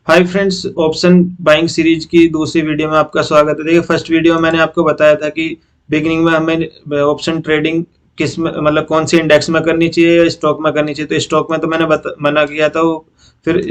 Hi friends, option buying series की दूसरी video में आपका स्वागत है। देखिए, फर्स्ट वीडियो में मैंने आपको बताया था कि बिगिनिंग में हमें ऑप्शन ट्रेडिंग किस में मतलब कौन सी इंडेक्स में करनी चाहिए या स्टॉक में करनी चाहिए। तो स्टॉक में तो मैंने मना किया था। फिर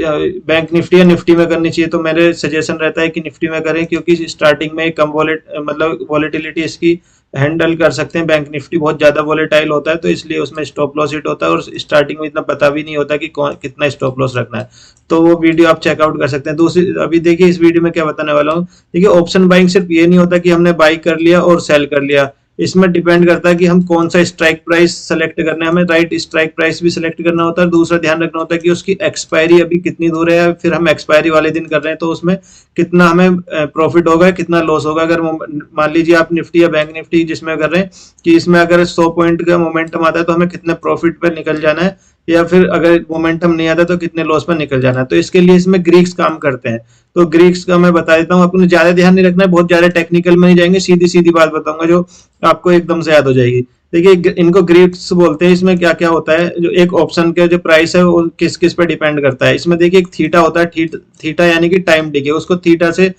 बैंक निफ्टी या निफ्टी में करनी चाहिए, तो मेरे सजेशन रहता है कि निफ्टी में करें, क्योंकि स्टार्टिंग में कम वॉलेटिलिटी इसकी हैंडल कर सकते हैं। बैंक निफ्टी बहुत ज्यादा वॉलेटाइल होता है, तो इसलिए उसमें स्टॉप लॉस हिट होता है और स्टार्टिंग में इतना पता भी नहीं होता कि कौन कितना स्टॉप लॉस रखना है। तो वो वीडियो आप चेकआउट कर सकते हैं। दूसरी अभी देखिए, इस वीडियो में क्या बताने वाला हूँ। देखिए, ऑप्शन बाइंग सिर्फ ये नहीं होता कि हमने बाई कर लिया और सेल कर लिया। इसमें डिपेंड करता है कि हम कौन सा स्ट्राइक प्राइस सेलेक्ट करना है। हमें राइट स्ट्राइक प्राइस भी सेलेक्ट करना होता है। दूसरा ध्यान रखना होता है कि उसकी एक्सपायरी अभी कितनी दूर है, फिर हम एक्सपायरी वाले दिन कर रहे हैं तो उसमें कितना हमें प्रॉफिट होगा, कितना लॉस होगा। अगर मान लीजिए आप निफ्टी या बैंक निफ्टी जिसमें कर रहे हैं कि इसमें अगर 100 पॉइंट का मोमेंटम आता है तो हमें कितने प्रॉफिट पर निकल जाना है, या फिर अगर मोमेंटम नहीं आता तो कितने लॉस पर निकल जाना है। तो इसके लिए इसमें ग्रीक्स काम करते हैं। तो ग्रीक्स का मैं बता देता हूँ, आपको ज्यादा ध्यान नहीं रखना है, बहुत ज्यादा टेक्निकल में नहीं जाएंगे, सीधी सीधी बात बताऊंगा जो आपको एकदम से याद हो जाएगी। देखिए, इनको ग्रीक्स बोलते हैं। इसमें क्या क्या होता है, जो एक ऑप्शन के जो प्राइस है वो किस किस पे डिपेंड करता है। इसमें देखिए, एक थीटा होता है। थीटा यानी कि टाइम डिके, उसको थीटा से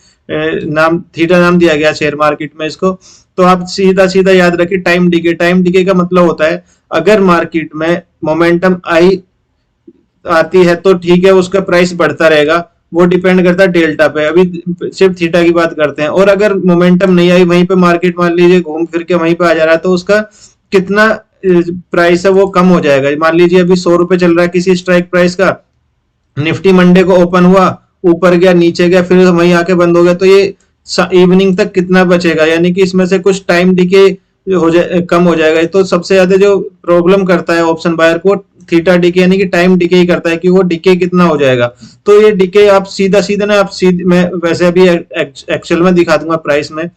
थीटा नाम दिया गया शेयर मार्केट में इसको। तो आप सीधा सीधा याद रखिए, टाइम डिके। टाइम डिके का मतलब होता है, अगर मार्केट में मोमेंटम आई आती है तो ठीक है, उसका प्राइस बढ़ता रहेगा। वो डिपेंड करता है डेल्टा पे। अभी सिर्फ थीटा की बात करते हैं। और अगर मोमेंटम नहीं आई, वहीं पे मार्केट मान लीजिए घूम फिर के वहीं पे आ जा रहा है, तो उसका कितना प्राइस है वो कम हो जाएगा। मान लीजिए अभी 100 रुपए चल रहा है किसी स्ट्राइक प्राइस का, निफ्टी मंडे को ओपन हुआ, ऊपर गया, नीचे गया, फिर वहीं आके बंद हो गया, तो ये इवनिंग तक कितना बचेगा, यानी कि इसमें से कुछ टाइम डिके हो जाए, कम हो जाएगा। तो सबसे ज्यादा जो प्रॉब्लम करता है ऑप्शन बायर को, थीटा डिके यानी कि टाइम डिके ही करता है कि वो डिके कितना हो जाएगा। तो ये डिके आप सीधा सीधा ना, आप मैं वैसे अभी एक्चुअल में दिखा दूंगा प्राइस में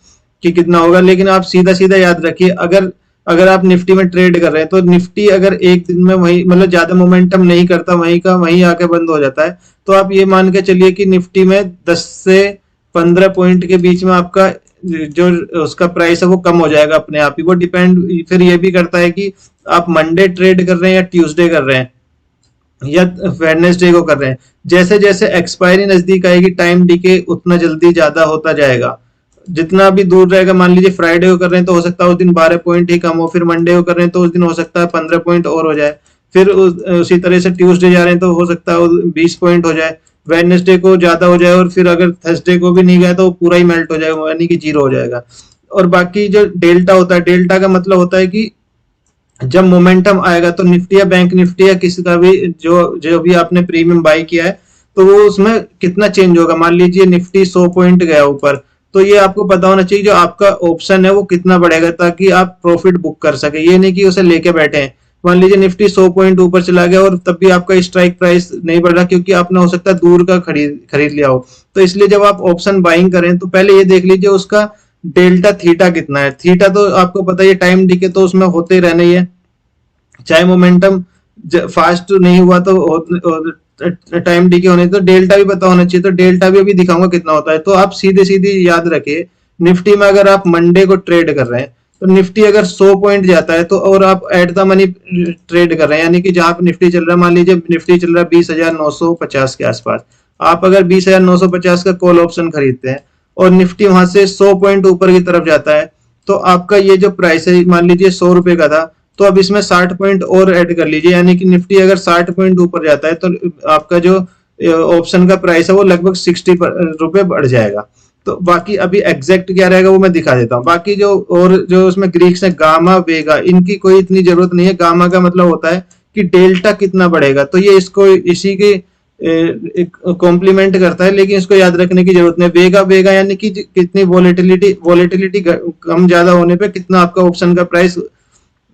कि कितना होगा, लेकिन आप सीधा सीधा याद रखिए, अगर अगर आप निफ्टी में ट्रेड कर रहे हैं तो निफ्टी अगर एक दिन में वही मतलब ज्यादा मोमेंटम नहीं करता, वहीं का वहीं आके बंद हो जाता है, तो आप ये मान के चलिए कि निफ्टी में 10 से 15 पॉइंट के बीच में आपका जो उसका प्राइस है वो कम हो जाएगा अपने आप ही। वो डिपेंड फिर ये भी करता है कि आप मंडे ट्रेड कर रहे हैं या ट्यूसडे कर रहे हैं या वेडनेसडे को कर रहे हैं। जैसे जैसे एक्सपायरी नजदीक आएगी, टाइम डिके उतना जल्दी ज्यादा होता जाएगा। जितना भी दूर रहेगा, मान लीजिए फ्राइडे को कर रहे हैं तो हो सकता है उस दिन 12 पॉइंट ही कम हो, फिर मंडे को कर रहे हैं तो उस दिन हो सकता है 15 पॉइंट और हो जाए, फिर उसी तरह से ट्यूसडे जा रहे हैं तो हो सकता है 20 पॉइंट हो जाए, वेडनेसडे को ज्यादा हो जाए, और फिर अगर थर्सडे को भी नहीं गया तो पूरा ही मेल्ट हो जाएगा, यानी कि जीरो हो जाएगा। और बाकी जो डेल्टा होता है, डेल्टा का मतलब होता है कि जब मोमेंटम आएगा तो निफ्टी या बैंक निफ्टी या किसी का भी जो जो भी आपने प्रीमियम बाई किया है, तो वो उसमें कितना चेंज होगा। मान लीजिए निफ्टी 100 पॉइंट गया ऊपर, तो ये आपको पता होना चाहिए जो आपका ऑप्शन है वो कितना बढ़ेगा, ताकि आप प्रॉफिट बुक कर सके। ये नहीं कि उसे लेके बैठे हैं। मान लीजिए निफ्टी 100 पॉइंट ऊपर चला गया और तब भी आपका स्ट्राइक प्राइस नहीं बढ़ रहा, क्योंकि आपने हो सकता है दूर का खरीद लिया हो। तो इसलिए जब आप ऑप्शन बाइंग करें तो पहले ये देख लीजिए उसका डेल्टा थीटा कितना है। थीटा तो आपको पता है, टाइम डिके तो उसमें होते ही रहना ही है, चाहे मोमेंटम फास्ट नहीं हुआ तो टाइम डिके होने तो डेल्टा भी पता होना चाहिए। तो डेल्टा भी अभी दिखाऊंगा कितना होता है। तो आप सीधे सीधे याद रखिए, निफ्टी में अगर आप मंडे को ट्रेड कर रहे हैं तो निफ्टी अगर 100 पॉइंट जाता है तो, और आप एट द मनी ट्रेड कर रहे हैं, यानी कि जहां पे निफ्टी चल रहा है, मान लीजिए निफ्टी चल रहा है 20,950 के आसपास, आप अगर 20,950 का कॉल ऑप्शन खरीदते हैं और निफ्टी वहां से 100 पॉइंट ऊपर की तरफ जाता है, तो आपका ये जो प्राइस है, मान लीजिए 100 रुपए का था, तो अब इसमें 60 पॉइंट और ऐड कर लीजिए, यानी कि निफ्टी अगर 60 पॉइंट ऊपर जाता है तो आपका जो ऑप्शन का प्राइस है वो लगभग 60 रुपए बढ़ जाएगा। तो बाकी अभी एग्जैक्ट क्या रहेगा वो मैं दिखा देता हूँ। बाकी जो और जो उसमें ग्रीक्स है, गामा वेगा, इनकी कोई इतनी जरूरत नहीं है। गामा का मतलब होता है कि डेल्टा कितना बढ़ेगा, तो ये इसको इसी के कॉम्प्लीमेंट करता है, लेकिन इसको याद रखने की जरूरत नहीं। वेगा वेगा यानी कि कितनी वॉलेटिलिटी कम ज्यादा होने पे कितना आपका ऑप्शन का प्राइस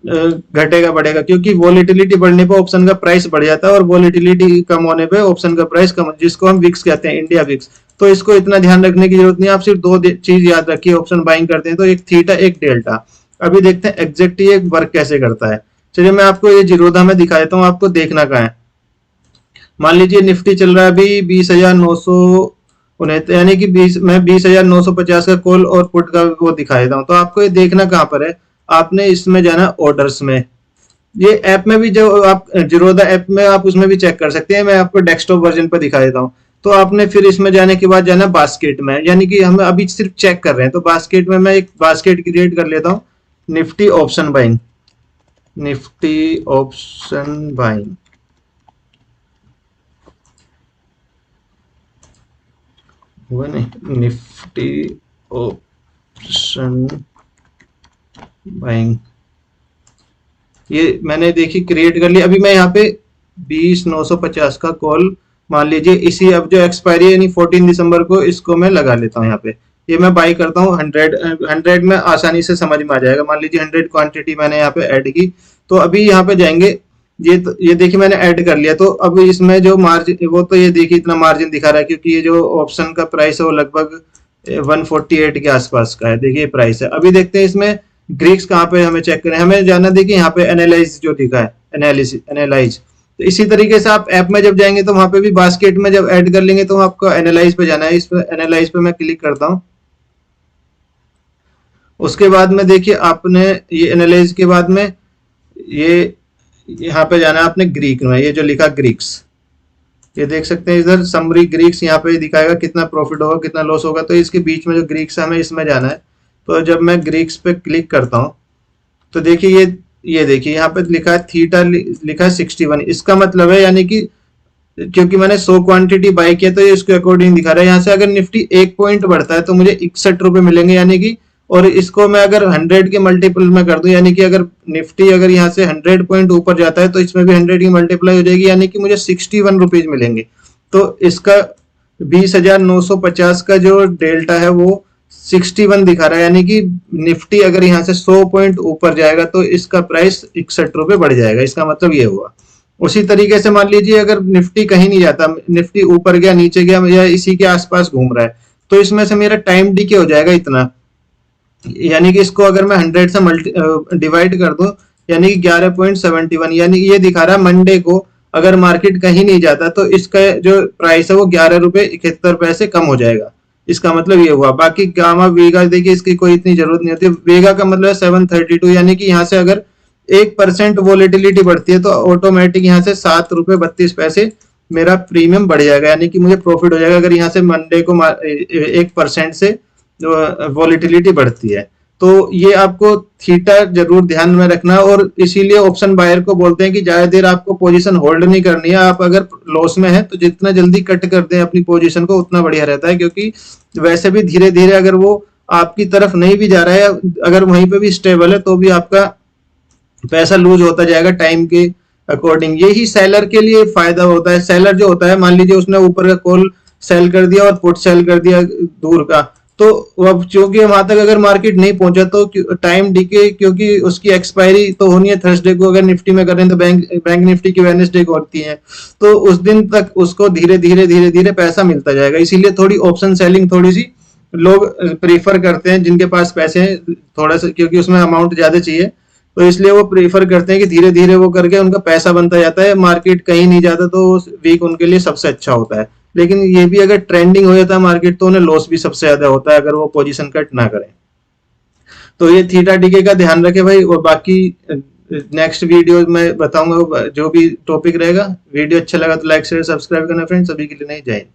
घटेगा बढ़ेगा, क्योंकि वॉलेटिलिटी बढ़ने पे ऑप्शन का प्राइस बढ़ जाता है और वॉलेटिलिटी कम होने पे ऑप्शन का प्राइस कम, जिसको हम विक्स कहते हैं, इंडिया विक्स। तो इसको इतना ध्यान रखने की जरूरत नहीं है। आप सिर्फ दो चीज याद रखिए ऑप्शन बाइंग करते हैं तो, एक थीटा एक डेल्टा। अभी देखते हैं एग्जैक्ट ये वर्क कैसे करता है। चलिए मैं आपको ये जीरोधा में दिखा देता हूँ, आपको देखना कहाँ है। मान लीजिए निफ्टी चल रहा है अभी 20,969, यानी कि 20,950 का कॉल और पुट का वो दिखा देता हूँ। तो आपको ये देखना कहाँ पर है, आपने इसमें जाना ऑर्डर्स में। ये ऐप में भी, जो आप जीरोधा ऐप में आप उसमें भी चेक कर सकते हैं, मैं आपको डेस्कटॉप वर्जन पर दिखा देता हूँ। तो आपने फिर इसमें जाने के बाद जाना बास्केट में, यानी कि हम अभी सिर्फ चेक कर रहे हैं। तो बास्केट में मैं एक बास्केट क्रिएट कर लेता हूँ, Nifty option buying, Nifty option buying. हुआ नहीं, निफ्टी ऑप्शन बाइंग, ये मैंने देखी क्रिएट कर लिया। अभी मैं यहाँ पे 20,950 का कॉल मान लीजिए, इसी अब जो एक्सपायरी है यानी 14 दिसंबर को, इसको मैं लगा लेता हूँ यहाँ पे। ये मैं बाई करता हूँ 100 में, आसानी से समझ में आ जाएगा। मान लीजिए 100 क्वांटिटी मैंने यहाँ पे ऐड की। तो अभी यहाँ पे जाएंगे, ये देखिए मैंने ऐड कर लिया। तो अब इसमें जो मार्जिन, वो तो ये देखिए इतना मार्जिन दिखा रहा है, क्योंकि ये जो ऑप्शन का प्राइस है वो लगभग 148 के आसपास का है। देखिए प्राइस है। अभी देखते हैं इसमें ग्रीक्स कहाँ पे हमें चेक करें, हमें जाना, देखिए यहाँ पे एनालाइज जो लिखा है, एनालाइज। तो इसी तरीके से आप ऐप में जब जाएंगे तो वहां पे भी बास्केट में जब ऐड कर लेंगे तो आपको एनालाइज पे जाना है। इस पे एनालाइज पे मैं क्लिक करता हूँ। उसके बाद में देखिए आपने ये एनालाइज के बाद में ये यहाँ पे जाना है आपने ग्रीक में, ये जो लिखा ग्रीक्स, ये देख सकते हैं इधर समरी ग्रीक्स, यहाँ पे दिखाएगा कितना प्रॉफिट होगा कितना लॉस होगा। तो इसके बीच में जो ग्रीक्स है हमें इसमें जाना है। तो जब मैं ग्रीक्स पे क्लिक करता हूँ तो देखिए ये देखिए यहाँ पे लिखा है थीटा, लिखा है 61। इसका मतलब है यानी कि क्योंकि मैंने 100 क्वांटिटी बाई किया तो ये इसके अकॉर्डिंग दिखा रहा है। यहाँ से अगर निफ्टी 1 पॉइंट बढ़ता है तो मुझे 61 रुपए मिलेंगे, यानी कि, और इसको मैं अगर 100 के मल्टीपल में कर दूं, यानी कि अगर निफ्टी अगर यहाँ से 100 पॉइंट ऊपर जाता है तो इसमें भी 100 की मल्टीप्लाई हो जाएगी, यानी कि मुझे 61 रुपीज मिलेंगे। तो इसका 20,950 का जो डेल्टा है वो 61 दिखा रहा है, यानी कि निफ्टी अगर यहाँ से 100 पॉइंट ऊपर जाएगा तो इसका प्राइस 61 रुपए बढ़ जाएगा। इसका मतलब ये हुआ। उसी तरीके से मान लीजिए अगर निफ्टी कहीं नहीं जाता, निफ्टी ऊपर गया नीचे गया या इसी के आसपास घूम रहा है, तो इसमें से मेरा टाइम डीके हो जाएगा इतना, यानी कि इसको अगर मैं 100 से डिवाइड कर दूं, यानी कि 11.71, यानी ये दिखा रहा है मंडे को अगर मार्केट कहीं नहीं जाता तो इसका जो प्राइस है वो 11 रुपए 71 पैसे कम हो जाएगा। इसका मतलब ये हुआ। बाकी गामा वीगा देखिए इसकी कोई इतनी जरूरत नहीं होती। वेगा का मतलब है 732, यानी कि यहाँ से अगर 1% वोलेटिलिटी बढ़ती है तो ऑटोमेटिक यहाँ से 7 रुपए 32 पैसे मेरा प्रीमियम बढ़ जाएगा, यानी कि मुझे प्रॉफिट हो जाएगा अगर यहाँ से मंडे को 1% से वॉलिटिलिटी बढ़ती है। तो ये आपको थीटा जरूर ध्यान में रखना, और इसीलिए ऑप्शन बायर को बोलते हैं कि ज्यादा देर आपको पोजीशन होल्ड नहीं करनी है। आप अगर लॉस में है तो जितना जल्दी कट कर दें अपनी पोजीशन को उतना बढ़िया रहता है, क्योंकि वैसे भी धीरे धीरे अगर वो आपकी तरफ नहीं भी जा रहा है, अगर वहीं पे भी स्टेबल है तो भी आपका पैसा लूज होता जाएगा टाइम के अकॉर्डिंग। यही सेलर के लिए फायदा होता है। सेलर जो होता है, मान लीजिए उसने ऊपर का कॉल सेल कर दिया और पुट सेल कर दिया दूर का, तो अब क्योंकि वहां तक अगर मार्केट नहीं पहुंचा तो टाइम डीके, क्योंकि उसकी एक्सपायरी तो होनी है थर्सडे को, अगर निफ्टी में कर रहे हैं तो बैंक निफ्टी की वेडनेसडे को होती है, तो उस दिन तक उसको धीरे धीरे पैसा मिलता जाएगा। इसीलिए थोड़ी ऑप्शन सेलिंग थोड़ी सी लोग प्रीफर करते हैं जिनके पास पैसे हैं थोड़ा सा, क्योंकि उसमें अमाउंट ज्यादा चाहिए, तो इसलिए वो प्रीफर करते हैं कि धीरे धीरे वो करके उनका पैसा बनता जाता है। मार्केट कहीं नहीं जाता तो वीक उनके लिए सबसे अच्छा होता है। लेकिन ये भी अगर ट्रेंडिंग हो जाता है मार्केट तो उन्हें लॉस भी सबसे ज्यादा होता है अगर वो पोजीशन कट ना करें। तो ये थीटा डीके का ध्यान रखे भाई। और बाकी नेक्स्ट वीडियो में बताऊंगा जो भी टॉपिक रहेगा। वीडियो अच्छा लगा तो लाइक शेयर सब्सक्राइब करना फ्रेंड्स। सभी के लिए नहीं, जय हिंद।